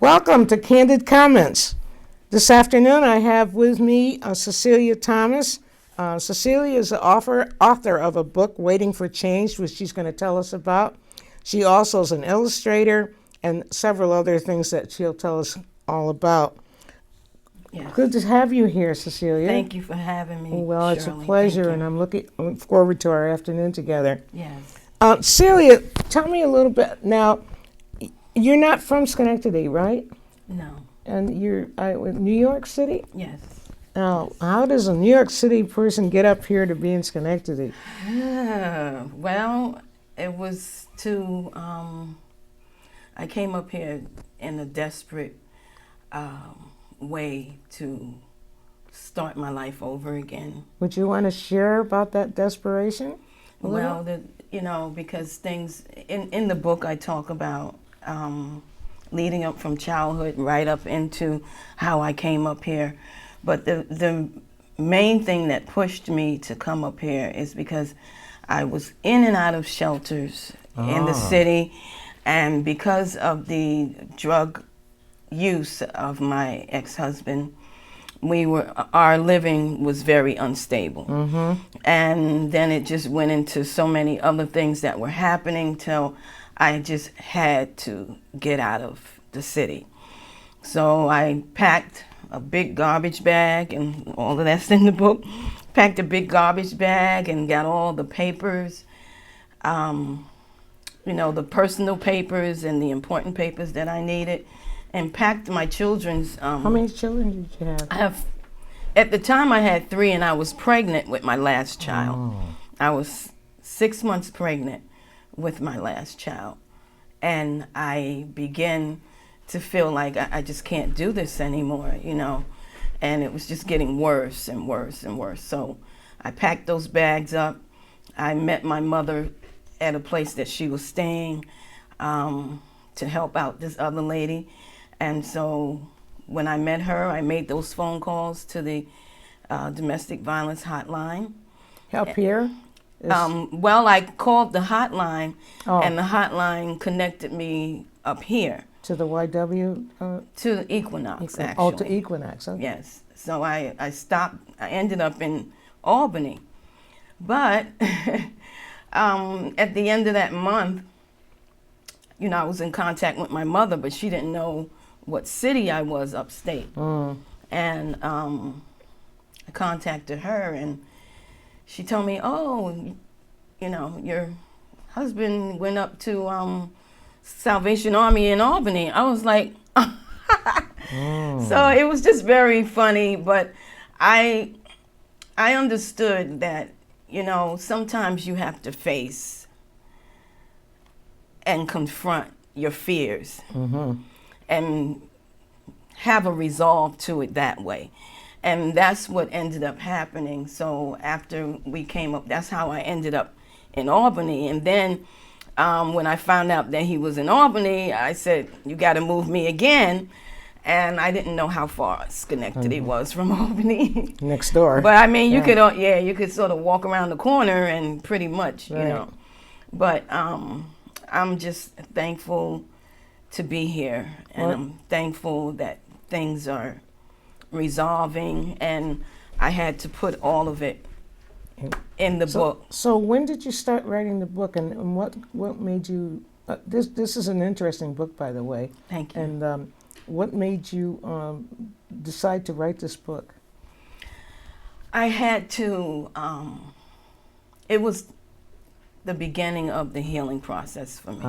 Welcome to Candid Comments. This afternoon I have with me Cecilia Thomas. Cecilia is the author of a book, Waiting for Change, which she's going to tell us about. She also is an illustrator and several other things that she'll tell us all about. Yes. Good to have you here, Cecilia. Thank you for having me. Well, it's Shirley. a pleasure, Thank and you. I'm looking forward to our afternoon together. Yes. Celia, tell me a little bit. Now, you're not from Schenectady, right? No. And you're in New York City? Yes. Now, how does a New York City person get up here to be in Schenectady? Well, it was I came up here in a desperate way to start my life over again. Would you want to share about that desperation? Well, because things in the book I talk about leading up from childhood right up into how I came up here. But the main thing that pushed me to come up here is because I was in and out of shelters in the city, and because of the drug use of my ex-husband, our living was very unstable. Mm-hmm. And then it just went into so many other things that were happening till I just had to get out of the city. So I packed a big garbage bag, and all of that's in the book. Packed a big garbage bag and got all the papers, the personal papers and the important papers that I needed, and packed my children's. How many children did you have? At the time I had 3, and I was pregnant with my last child. Oh. I was 6 months pregnant with my last child. And I began to feel like I just can't do this anymore, and it was just getting worse and worse and worse. So I packed those bags up. I met my mother at a place that she was staying to help out this other lady. And so when I met her, I made those phone calls to the domestic violence hotline. Up here? Well, I called the hotline, Oh. and the hotline connected me up here. To the YW? To the Equinox, actually. Oh, to Equinox. Okay. Yes. So I stopped. I ended up in Albany. But at the end of that month, I was in contact with my mother, but she didn't know what city I was upstate. Mm. And I contacted her, and she told me, your husband went up to Salvation Army in Albany. I was like, So it was just very funny, but I understood that, sometimes you have to face and confront your fears. Mm-hmm. And have a resolve to it that way. And that's what ended up happening. So after we came up, that's how I ended up in Albany. And then when I found out that he was in Albany, I said, you got to move me again. And I didn't know how far Schenectady was from Albany. Next door. But I mean, you could sort of walk around the corner and pretty much, Right. But I'm just thankful to be here, and I'm thankful that things are resolving, and I had to put all of it in the book. So when did you start writing the book, and what made you? This is an interesting book, by the way. Thank you. And what made you decide to write this book? I had to. It was the beginning of the healing process for me.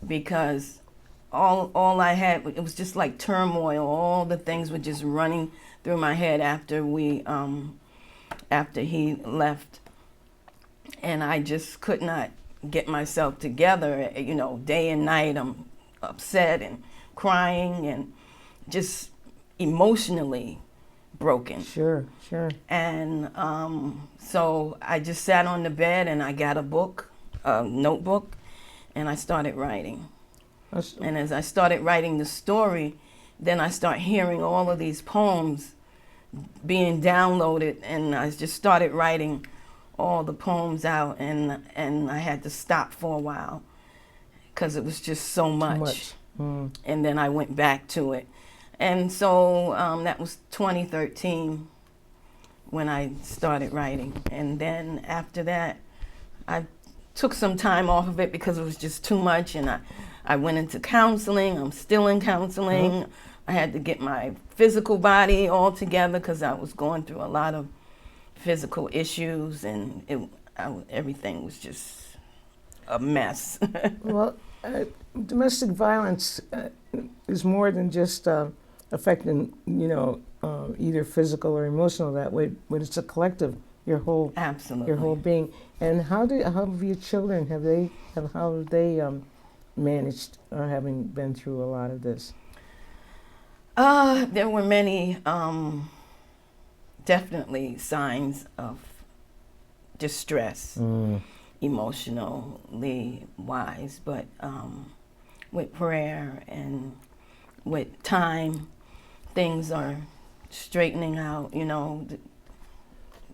Because all I had, it was just like turmoil. All the things were just running through my head after he left, and I just could not get myself together. Day and night, I'm upset and crying and just emotionally broken. Sure. And so I just sat on the bed and I got a notebook, and I started writing. And as I started writing the story, then I start hearing all of these poems being downloaded, and I just started writing all the poems out, and I had to stop for a while because it was just so much. and then I went back to it. And so that was 2013 when I started writing. And then after that, I took some time off of it because it was just too much, and I went into counseling. I'm still in counseling. I had to get my physical body all together because I was going through a lot of physical issues, and everything was just a mess. Well, domestic violence is more than just affecting, either physical or emotional that way, but it's a collective. Your whole Absolutely. Your whole being. And how have your children how have they managed having been through a lot of this? There were many definitely signs of distress, emotionally wise, but with prayer and with time, things are straightening out.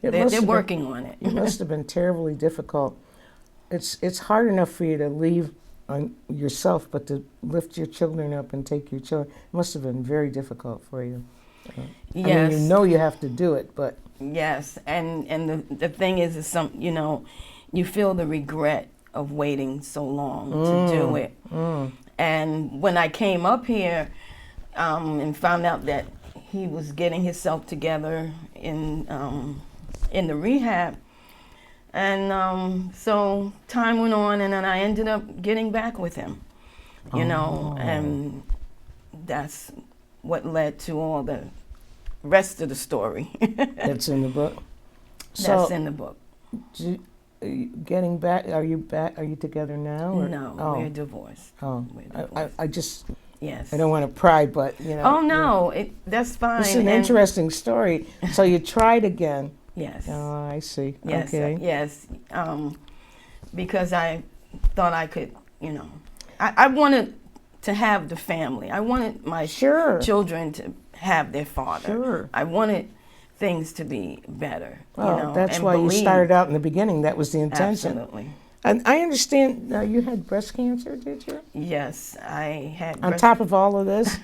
They're working on it. It must have been terribly difficult. It's hard enough for you to leave on yourself, but to lift your children up and take your children, it must have been very difficult for you. Yes. I mean, you have to do it, but yes, and the thing is you feel the regret of waiting so long to do it. And when I came up here and found out that he was getting himself together in the rehab, and so time went on, and then I ended up getting back with him, and that's what led to all the rest of the story. That's in the book. That's in the book. Getting back, are you together now? Or? No, we're divorced. Oh, we're divorced. I just, yes. I don't want to pry, but Oh no, that's fine. It's an interesting story. So you tried again. Yes. Oh, I see. Yes. Okay. Yes. Because I thought I could, I wanted to have the family. I wanted my children to have their father. Sure. I wanted things to be better. Well, that's why you started out in the beginning. That was the intention. Absolutely. And I understand you had breast cancer, did you? Yes, I had. On top of all of this?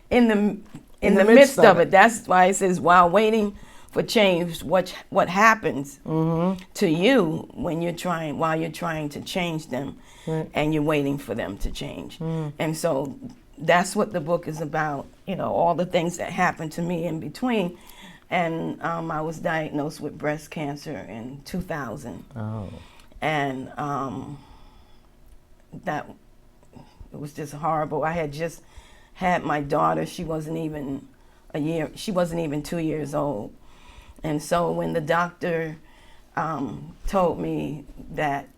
In the midst of it. That's why it says, while waiting for change, what happens to you when while you're trying to change them, right, and you're waiting for them to change. And so that's what the book is about, all the things that happened to me in between. And I was diagnosed with breast cancer in 2000. Oh. And that it was just horrible. I had just had my daughter. She wasn't even 2 years old. And so when the doctor told me that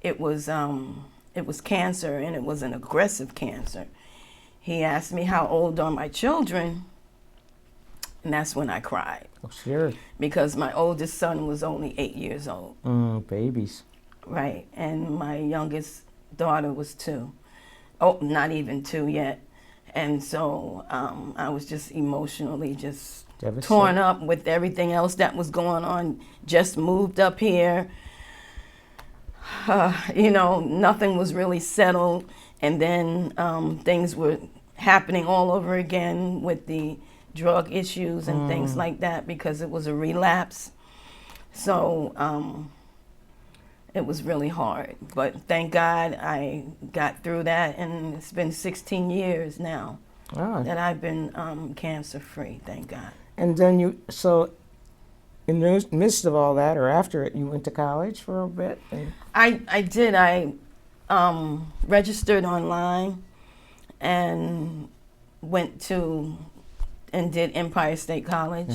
it was cancer, and it was an aggressive cancer, he asked me how old are my children, and that's when I cried. Oh, sure. Because my oldest son was only 8 years old. Babies. Right, and my youngest daughter was 2. Oh, not even 2 yet. And so I was just emotionally just torn up with everything else that was going on. Just moved up here. Nothing was really settled. And then things were happening all over again with the drug issues and things like that, because it was a relapse. So it was really hard. But thank God I got through that, and it's been 16 years now that I've been cancer-free, thank God. And then in the midst of all that, or after it, you went to college for a bit? I did. I registered online and did Empire State College.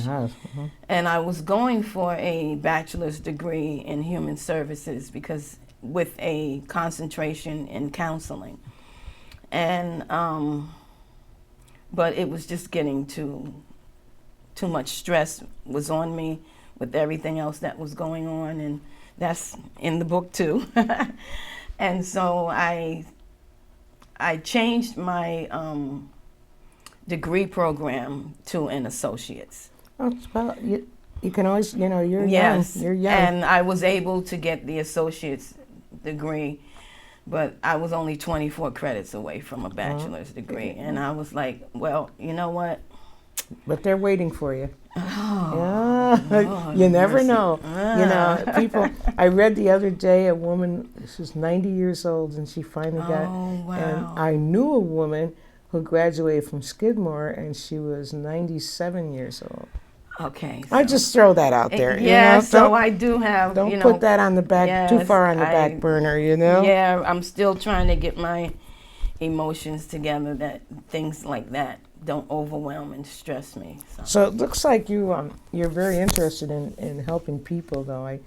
And I was going for a bachelor's degree in human services, because with a concentration in counseling. And but it was just getting too much stress was on me with everything else that was going on, and that's in the book too. And so I changed my degree program to an associate's. Well, you can always, you're yes, young. You're young. And I was able to get the associate's degree but I was only 24 credits away from a bachelor's degree. And I was like, well, you know what? But they're waiting for you. Oh, Yeah, Lord you never mercy. know. You know, people. I read the other day a woman. She was 90 years old, and she finally got. Oh, wow. And I knew a woman who graduated from Skidmore, and she was 97 years old. Okay. I just throw that out there. Yeah, you know? so I do have, Don't you know. put that on the back too yes, far on the back burner. You know. Yeah, I'm still trying to get my emotions together that things like that don't overwhelm and stress me. So it looks like you're very interested in helping people, though. I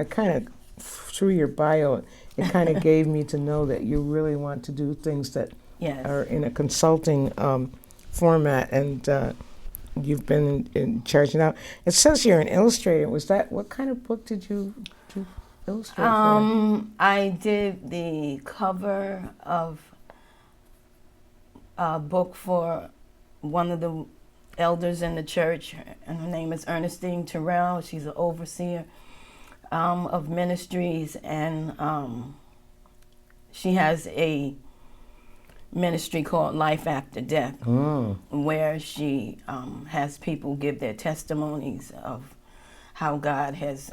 kind of, through your bio, it kind of gave me to know that you really want to do things that Yes. are in a consulting format, and you've been in charge now. It says you're an illustrator. Was that, what kind of book did you illustrate for? I did the cover of a book for one of the elders in the church, and her name is Ernestine Terrell. She's an overseer of ministries, and she has a ministry called Life After Death, where she has people give their testimonies of how God has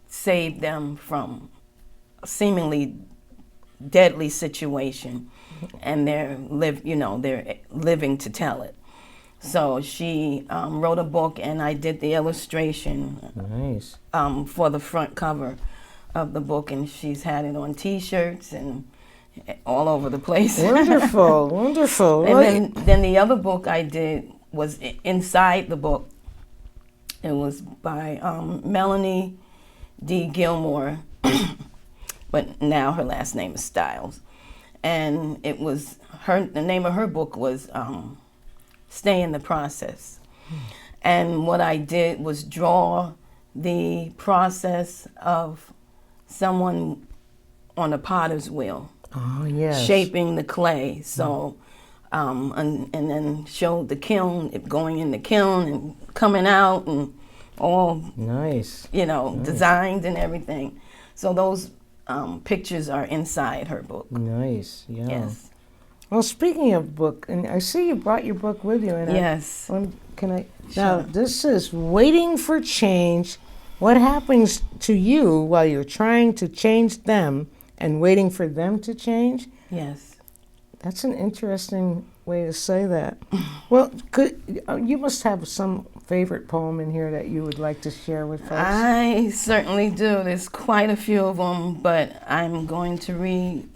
saved them from a seemingly deadly situation, and they're living to tell it. So she wrote a book, and I did the illustration. Nice. For the front cover of the book, and she's had it on T-shirts and all over the place. Wonderful, wonderful. And then the other book I did was inside the book. It was by Melanie D. Gilmore, but now her last name is Stiles. And it was the name of her book was Stay in the Process. And what I did was draw the process of someone on a potter's wheel. Oh, yes. Shaping the clay. So, and then showed the kiln, it going in the kiln and coming out and all nice. Designed and everything. So those pictures are inside her book. Nice, yeah. Yes. Well, speaking of book, and I see you brought your book with you. And yes. Now, this is Waiting for Change. What happens to you while you're trying to change them and waiting for them to change? Yes. That's an interesting way to say that. Well, you must have some favorite poem in here that you would like to share with folks. I certainly do. There's quite a few of them, but I'm going to read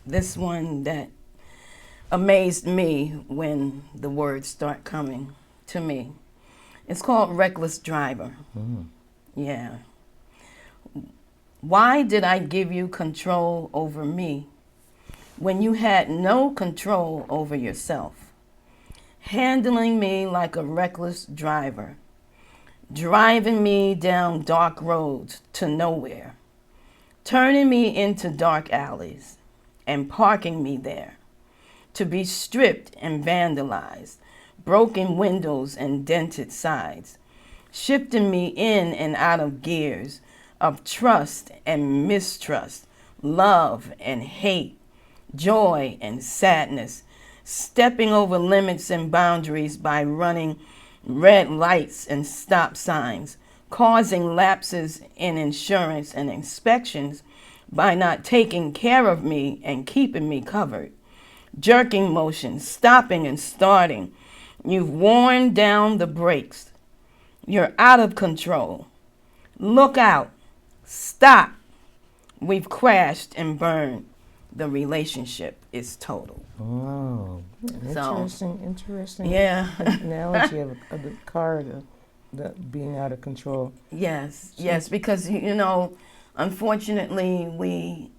this one that amazed me when the words start coming to me. It's called Reckless Driver. Yeah. Why did I give you control over me when you had no control over yourself? Handling me like a reckless driver, driving me down dark roads to nowhere, turning me into dark alleys and parking me there to be stripped and vandalized, broken windows and dented sides, shifting me in and out of gears of trust and mistrust, love and hate, joy and sadness, stepping over limits and boundaries by running red lights and stop signs, causing lapses in insurance and inspections by not taking care of me and keeping me covered, jerking motions, stopping and starting. You've worn down the brakes. You're out of control. Look out. Stop. We've crashed and burned. The relationship is total. Oh, interesting yeah. analogy of the car being out of control. Yes, yes, because, unfortunately, we,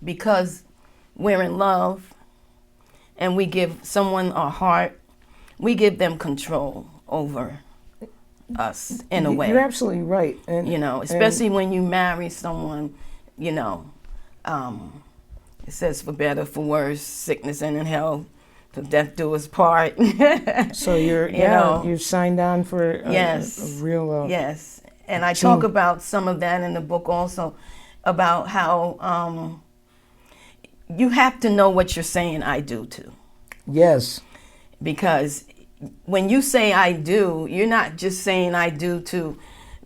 because we're in love and we give someone our heart, we give them control over us in a way. You're absolutely right. And, especially when you marry someone, it says for better, for worse, sickness and in health, till death do us part. So you've signed on for a real yes, And I talk about some of that in the book also, about how you have to know what you're saying I do to. Yes. Because when you say I do, you're not just saying I do to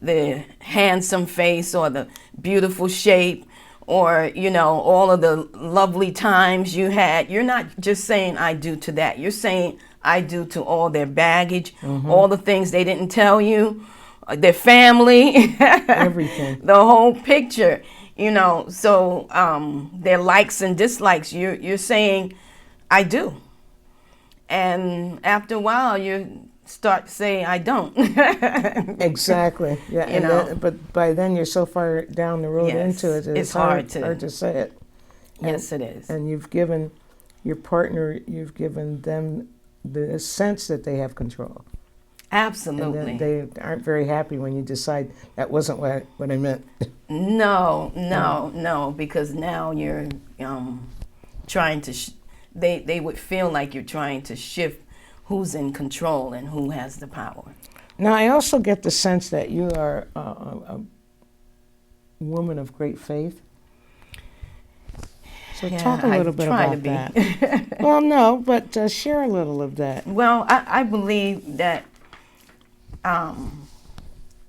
the handsome face or the beautiful shape or, you know, all of the lovely times you had. You're not just saying I do to that. You're saying I do to all their baggage, all the things they didn't tell you, their family, Everything. the whole picture, you know. So their likes and dislikes, you're saying I do. And after a while, you start to say, I don't. Exactly. Yeah. You know. But by then, you're so far down the road Yes, into it. it's hard to say it. Yes, it is. And you've given your partner, you've given them the sense that they have control. Absolutely. And they aren't very happy when you decide that wasn't what I meant. No, because now you're trying to, they would feel like you're trying to shift who's in control and who has the power. Now, I also get the sense that you are a woman of great faith. So talk a little bit about that. Well, no, but share a little of that. Well, I believe that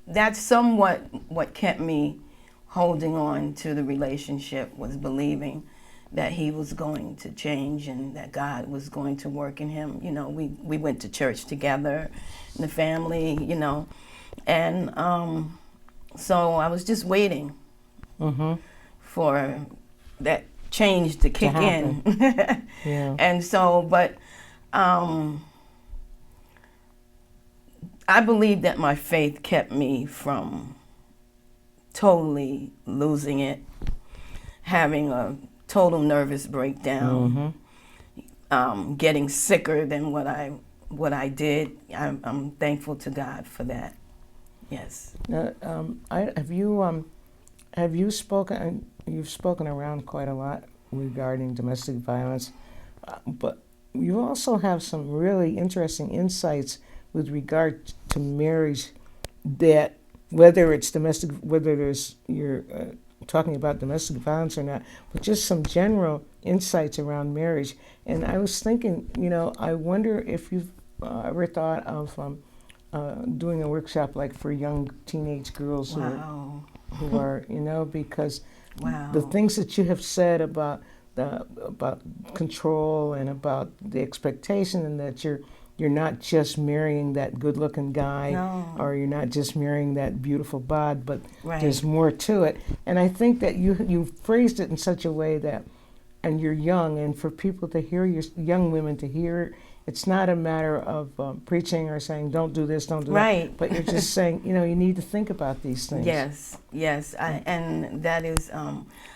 that's somewhat what kept me holding on to the relationship, was believing that he was going to change and that God was going to work in him. You know, we went to church together, in the family, you know, and so I was just waiting for that change to kick in. Yeah. And so, but I believe that my faith kept me from totally losing it, having a total nervous breakdown, getting sicker than what I did. I'm thankful to God for that. Yes. Have you spoken? You've spoken around quite a lot regarding domestic violence, but you also have some really interesting insights with regard to marriage. That whether you're talking about domestic violence or not, but just some general insights around marriage. And I was thinking, you know, I wonder if you've ever thought of doing a workshop like for young teenage girls who are, you know, because the things that you have said about control and about the expectation, and that you're not just marrying that good-looking guy, or you're not just marrying that beautiful bod, but there's more to it. And I think that you phrased it in such a way that, and you're young, and for people to hear, young women to hear, it's not a matter of preaching or saying, don't do this, don't do that. But you're just saying, you know, you need to think about these things. Yes. And that is,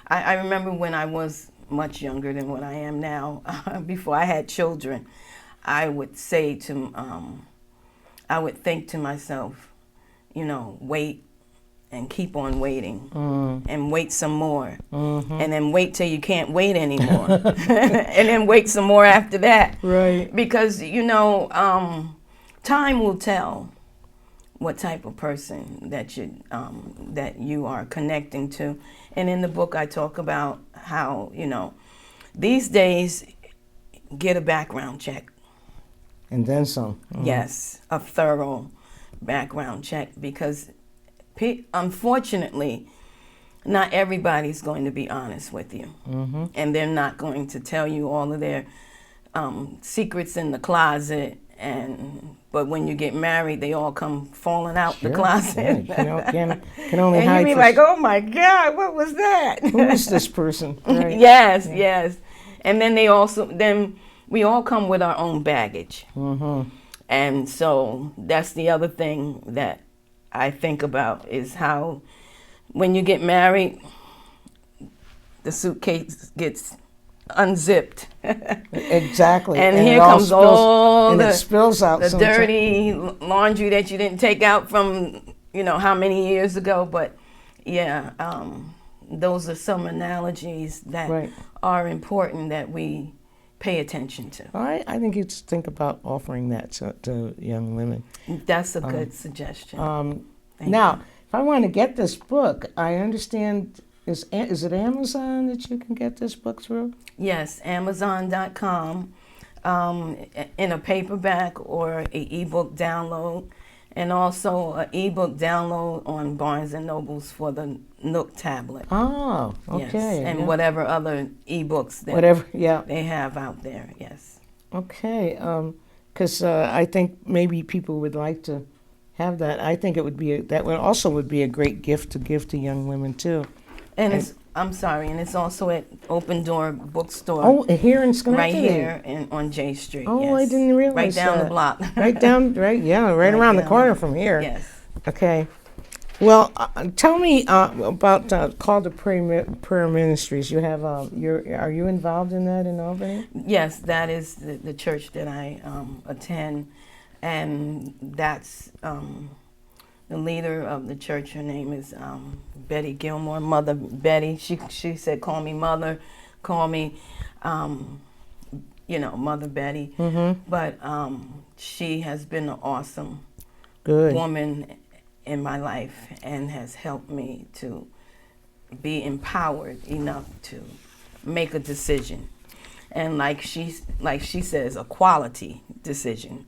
I remember when I was much younger than what I am now, before I had children, I would say I would think to myself, you know, wait and keep on waiting and wait some more and then wait till you can't wait anymore and then wait some more after that. Right. Because, you know, time will tell what type of person that you are connecting to. And in the book I talk about how, you know, these days, get a background check. And then some. Yes, a thorough background check, because unfortunately, not everybody's going to be honest with you. And they're not going to tell you all of their secrets in the closet. But when you get married, they all come falling out the closet. Yeah, can only and hide. And you be like, oh my God, what was that? Who is this person? Right. Yes. And then we all come with our own baggage. And so that's the other thing that I think about, is how when you get married, the suitcase gets unzipped. Exactly. And here comes all it spills out the dirty laundry that you didn't take out from, you know, how many years ago. But yeah, those are some analogies that are important that we pay attention to. I think you'd think about offering that to young women. That's a good suggestion. Now, if I want to get this book, I understand, is it Amazon that you can get this book through? Yes, Amazon.com, in a paperback or an ebook download, and also an ebook download on Barnes and Nobles for the Nook tablet. Oh, Yes, okay. and yeah. whatever other ebooks that Whatever, yeah. they have out there. Yes. Okay, because I think maybe people would like to have that. I think it would be that would also would be a great gift to give to young women too. And it's, I'm sorry, and it's also at Open Door Bookstore. Oh, here in right Schenectady. here on J Street. Oh, yes. I didn't realize Right down that. the block. Right down, right, yeah, right Right around the down. corner from here. Yes. Okay. Well, tell me about Call to Prayer Ministries. You have are you involved in that in Albany? Yes, that is the church that I attend, and that's the leader of the church. Her name is Betty Gilmore, Mother Betty. She said, "Call me Mother, call me, Mother Betty." Mm-hmm. But she has been an awesome Good. woman in my life and has helped me to be empowered enough to make a decision, and like she says, a quality decision.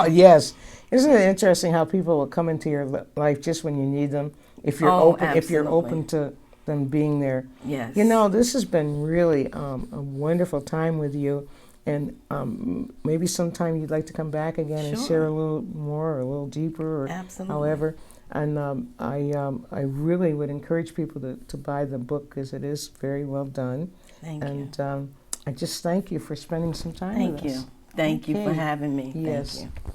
Yes, isn't it interesting how people will come into your life just when you need them? If you're open, if you're absolutely. open to them being there. Yes. You know, this has been really a wonderful time with you, and maybe sometime you'd like to come back again and Sure. share a little more or a little deeper or Absolutely. however. And I really would encourage people to buy the book because it is very well done. Thank you. And I just thank you for spending some time with Thank us. you. Thank you for Okay. having me. Yes. Thank you.